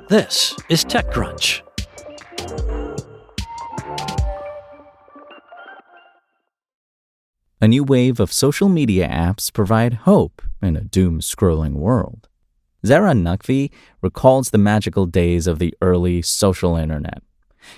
This is TechCrunch. A new wave of social media apps provide hope in a doom-scrolling world. Zehra Naqvi recalls the magical days of the early social internet.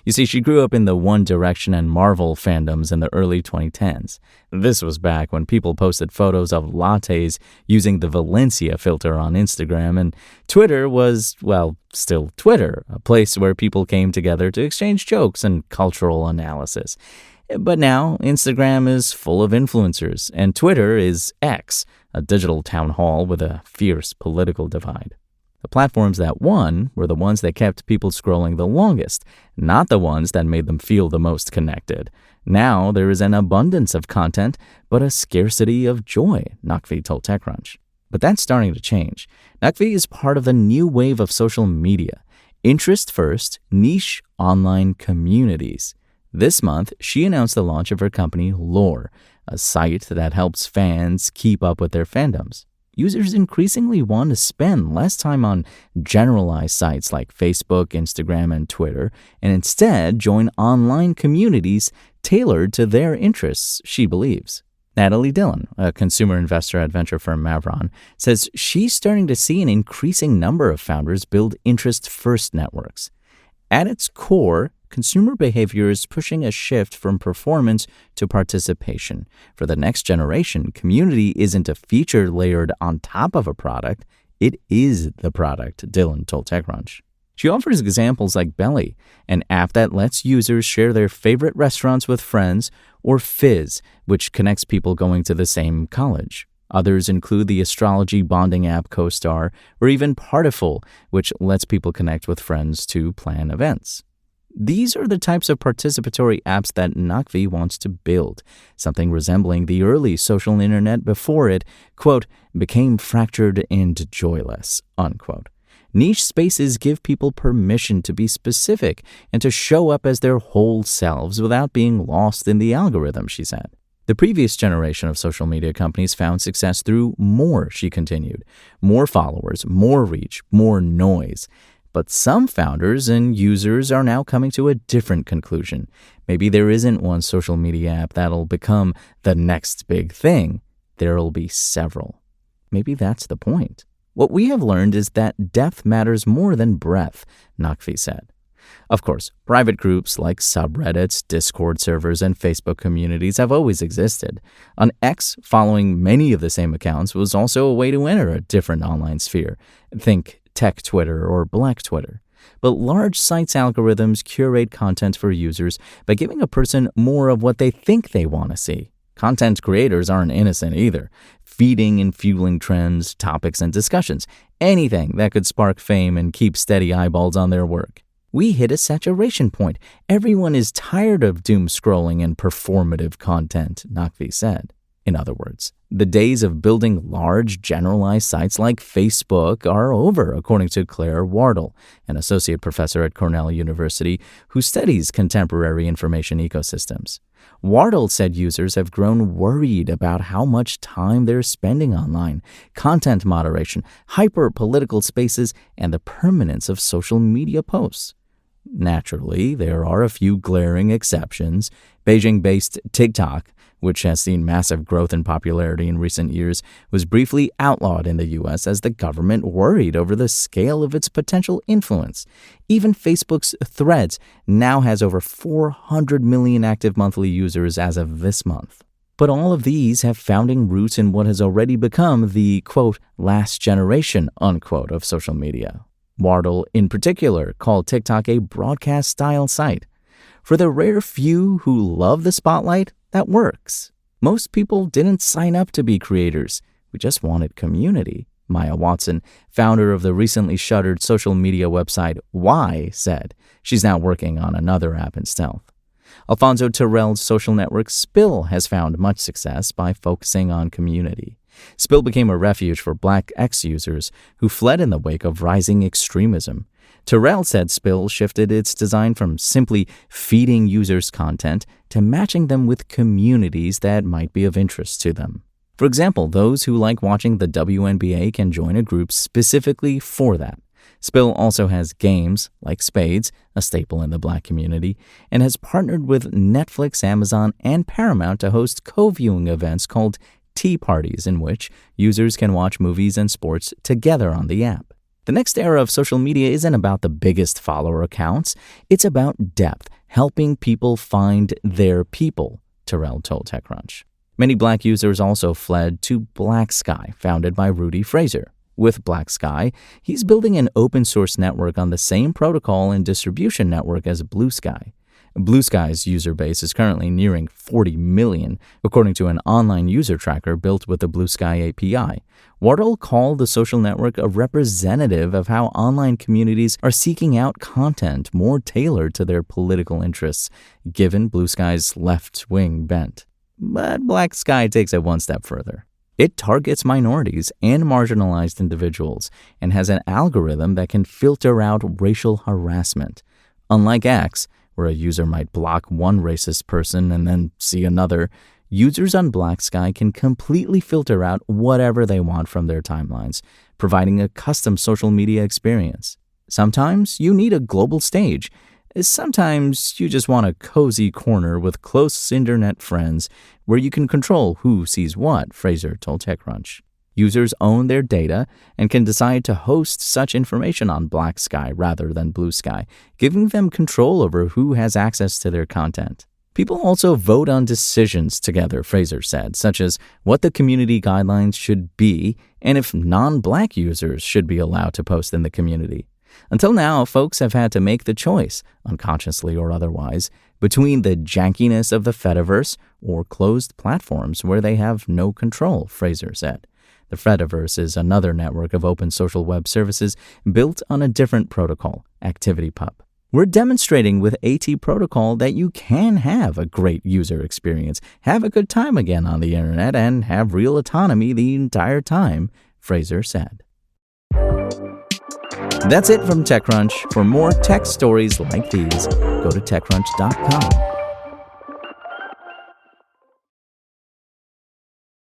You see, she grew up in the One Direction and Marvel fandoms in the early 2010s. This was back when people posted photos of lattes using the Valencia filter on Instagram, and Twitter was, well, still Twitter, a place where people came together to exchange jokes and cultural analysis. But now, Instagram is full of influencers, and Twitter is X, a digital town hall with a fierce political divide. The platforms that won were the ones that kept people scrolling the longest, not the ones that made them feel the most connected. Now there is an abundance of content, but a scarcity of joy, Naqvi told TechCrunch. But that's starting to change. Naqvi is part of the new wave of social media. Interest-first, niche online communities. This month, she announced the launch of her company, Lore, a site that helps fans keep up with their fandoms. Users increasingly want to spend less time on generalized sites like Facebook, Instagram, and Twitter, and instead join online communities tailored to their interests, she believes. Natalie Dillon, a consumer investor at venture firm Mavron, says she's starting to see an increasing number of founders build interest-first networks. At its core, consumer behavior is pushing a shift from performance to participation. For the next generation, community isn't a feature layered on top of a product. It is the product, Dillon told TechCrunch. She offers examples like Belly, an app that lets users share their favorite restaurants with friends, or Fizz, which connects people going to the same college. Others include the astrology bonding app CoStar, or even Partiful, which lets people connect with friends to plan events. These are the types of participatory apps that Naqvi wants to build, something resembling the early social internet before it, quote, became fractured and joyless, unquote. Niche spaces give people permission to be specific and to show up as their whole selves without being lost in the algorithm, she said. The previous generation of social media companies found success through more, she continued. More followers, more reach, more noise. But some founders and users are now coming to a different conclusion. Maybe there isn't one social media app that'll become the next big thing. There'll be several. Maybe that's the point. What we have learned is that depth matters more than breadth, Naqvi said. Of course, private groups like subreddits, Discord servers, and Facebook communities have always existed. On X, following many of the same accounts was also a way to enter a different online sphere. Think Tech Twitter or Black Twitter. But large sites' algorithms curate content for users by giving a person more of what they think they want to see. Content creators aren't innocent either, feeding and fueling trends, topics, and discussions, anything that could spark fame and keep steady eyeballs on their work. We hit a saturation point. Everyone is tired of doom scrolling and performative content, Naqvi said. In other words, the days of building large, generalized sites like Facebook are over, according to Claire Wardle, an associate professor at Cornell University who studies contemporary information ecosystems. Wardle said users have grown worried about how much time they're spending online, content moderation, hyper-political spaces, and the permanence of social media posts. Naturally, there are a few glaring exceptions. Beijing-based TikTok, which has seen massive growth in popularity in recent years, was briefly outlawed in the U.S. as the government worried over the scale of its potential influence. Even Facebook's Threads now has over 400 million active monthly users as of this month. But all of these have founding roots in what has already become the, quote, last generation, unquote, of social media. Wardle, in particular, called TikTok a broadcast-style site. For the rare few who love the spotlight, that works. Most people didn't sign up to be creators. We just wanted community, Maya Watson, founder of the recently shuttered social media website Why, said. She's now working on another app in stealth. Alfonso Terrell's social network Spill has found much success by focusing on community. Spill became a refuge for Black X users who fled in the wake of rising extremism. Terrell said Spill shifted its design from simply feeding users content to matching them with communities that might be of interest to them. For example, those who like watching the WNBA can join a group specifically for that. Spill also has games like Spades, a staple in the Black community, and has partnered with Netflix, Amazon, and Paramount to host co-viewing events called Tea Parties, in which users can watch movies and sports together on the app. The next era of social media isn't about the biggest follower accounts. It's about depth, helping people find their people, Terrell told TechCrunch. Many Black users also fled to Black Sky, founded by Rudy Fraser. With Black Sky, he's building an open-source network on the same protocol and distribution network as Blue Sky. Blue Sky's user base is currently nearing 40 million, according to an online user tracker built with the Blue Sky API. Wardle called the social network a representative of how online communities are seeking out content more tailored to their political interests, given Blue Sky's left-wing bent. But Black Sky takes it one step further. It targets minorities and marginalized individuals and has an algorithm that can filter out racial harassment. Unlike X, where a user might block one racist person and then see another, users on Black Sky can completely filter out whatever they want from their timelines, providing a custom social media experience. Sometimes you need a global stage. Sometimes you just want a cozy corner with close internet friends where you can control who sees what, Fraser told TechCrunch. Users own their data and can decide to host such information on Black Sky rather than Blue Sky, giving them control over who has access to their content. People also vote on decisions together, Fraser said, such as what the community guidelines should be and if non-Black users should be allowed to post in the community. Until now, folks have had to make the choice, unconsciously or otherwise, between the jankiness of the Fediverse or closed platforms where they have no control, Fraser said. The Fediverse is another network of open social web services built on a different protocol, ActivityPub. We're demonstrating with AT Protocol that you can have a great user experience, have a good time again on the internet, and have real autonomy the entire time, Fraser said. That's it from TechCrunch. For more tech stories like these, go to TechCrunch.com.